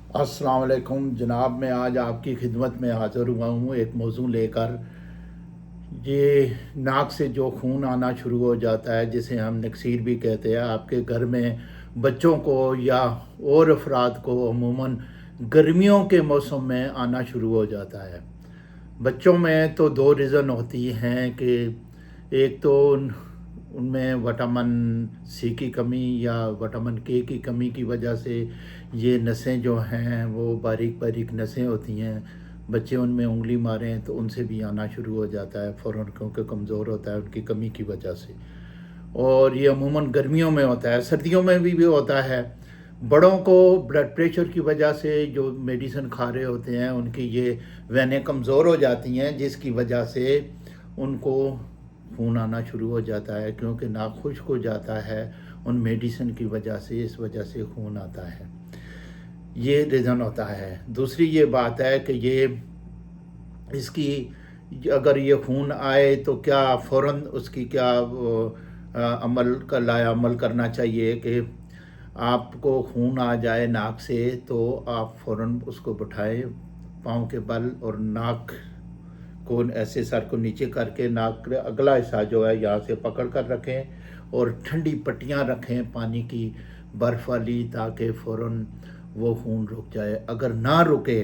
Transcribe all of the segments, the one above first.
अस्सलाम वालेकुम जनाब। मैं आज आपकी खिदमत में हाज़िर हुआ हूँ एक मौजू लेकर। ये नाक से जो खून आना शुरू हो जाता है, जिसे हम नक्सीर भी कहते हैं, आपके घर में बच्चों को या और अफराद को अमूमन गर्मियों के मौसम में आना शुरू हो जाता है। बच्चों में तो दो रीज़न होती हैं कि एक तो उनमें विटामिन सी की कमी या विटामिन के की कमी की वजह से ये नसें जो हैं वो बारीक बारीक नसें होती हैं, बच्चे उनमें उंगली मारें तो उनसे भी आना शुरू हो जाता है फ़ौरन, क्योंकि कमज़ोर होता है उनकी कमी की वजह से। और ये अमूमन गर्मियों में होता है, सर्दियों में भी होता है। बड़ों को ब्लड प्रेशर की वजह से जो मेडिसिन खा रहे होते हैं उनकी ये वेनें कमज़ोर हो जाती हैं, जिसकी वजह से उनको खून आना शुरू हो जाता है, क्योंकि नाक खुश्क हो जाता है उन मेडिसिन की वजह से, इस वजह से खून आता है। ये रीज़न होता है। दूसरी ये बात है कि ये इसकी अगर ये खून आए तो क्या फ़ौरन उसकी क्या अमल करना चाहिए कि आपको खून आ जाए नाक से तो आप फ़ौरन उसको बिठाएं पाँव के बल और नाक को ऐसे सर को नीचे करके नाक का अगला हिस्सा जो है यहाँ से पकड़ कर रखें और ठंडी पट्टियाँ रखें पानी की, बर्फ़ वाली, ताकि फ़ौरन वो खून रुक जाए। अगर ना रुके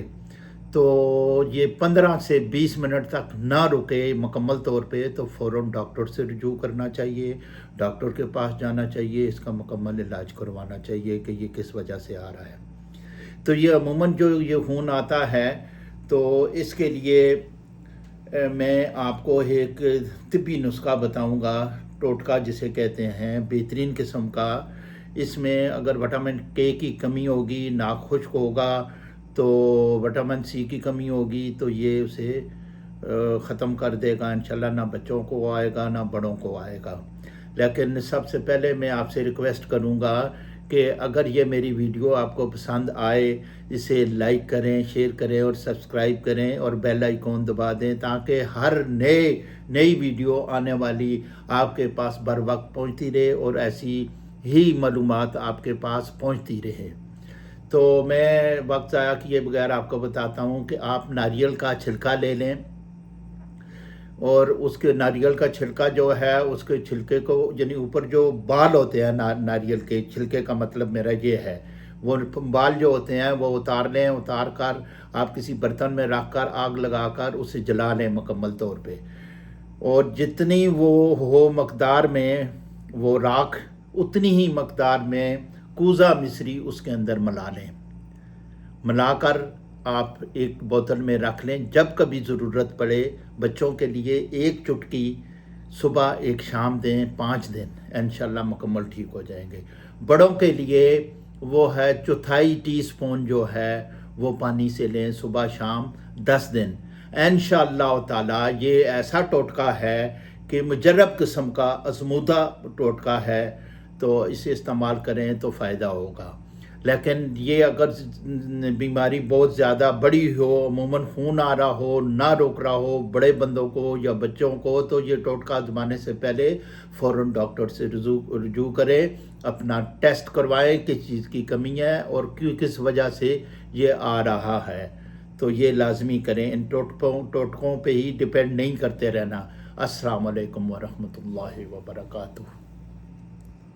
तो ये 15 से 20 मिनट तक ना रुके मुकम्मल तौर पे तो फ़ौरन डॉक्टर से रुजू करना चाहिए, डॉक्टर के पास जाना चाहिए, इसका मुकम्मल इलाज करवाना चाहिए कि ये किस वजह से आ रहा है। तो ये अमूमन जो ये खून आता है तो इसके लिए मैं आपको एक तिब्बी नुस्खा बताऊंगा, टोटका जिसे कहते हैं, बेहतरीन किस्म का। इसमें अगर विटामिन के की कमी होगी, नाक खुश्क होगा, तो विटामिन सी की कमी होगी तो ये उसे ख़त्म कर देगा इंशाल्लाह। ना बच्चों को आएगा ना बड़ों को आएगा। लेकिन सबसे पहले मैं आपसे रिक्वेस्ट करूंगा कि अगर ये मेरी वीडियो आपको पसंद आए, इसे लाइक करें, शेयर करें और सब्सक्राइब करें और बेल आइकॉन दबा दें, ताकि हर नई वीडियो आने वाली आपके पास बर वक्त पहुँचती रहे और ऐसी ही मालूमात आपके पास पहुँचती रहे। तो मैं वक्त ज़ाया किए बगैर आपको बताता हूँ कि आप नारियल का छिलका ले लें और उसके नारियल का छिलका जो है उसके छिलके को, यानी ऊपर जो बाल होते हैं नारियल के छिलके का मतलब मेरा ये है, वो बाल जो होते हैं वो उतार लें। उतार कर आप किसी बर्तन में रख कर आग लगा कर उसे जला लें मुकम्मल तौर पे, और जितनी वो हो मकदार में वो राख, उतनी ही मकदार में कूज़ा मिश्री उसके अंदर मिला लें। मिलाकर आप एक बोतल में रख लें। जब कभी ज़रूरत पड़े, बच्चों के लिए एक चुटकी सुबह एक शाम दें, 5 दिन, इंशाल्लाह मुकम्मल ठीक हो जाएंगे। बड़ों के लिए वो है चौथाई टीस्पून जो है वो पानी से लें सुबह शाम 10 दिन। इंशाल्लाह ताला ये ऐसा टोटका है कि मुजर्रब किस्म का आज़मूदा टोटका है, तो इसे इस्तेमाल करें तो फ़ायदा होगा। लेकिन ये अगर बीमारी बहुत ज़्यादा बड़ी हो, अमूमन खून आ रहा हो, ना रोक रहा हो बड़े बंदों को या बच्चों को, तो ये टोटका आजमाने से पहले फ़ौरन डॉक्टर से रुजू करें, अपना टेस्ट करवाएं किस चीज़ की कमी है और किस वजह से ये आ रहा है। तो ये लाजमी करें, इन टोटकों पे ही डिपेंड नहीं करते रहना। अस्सलाम वालेकुम वरहमतुल्लाहि वबरकातुहू।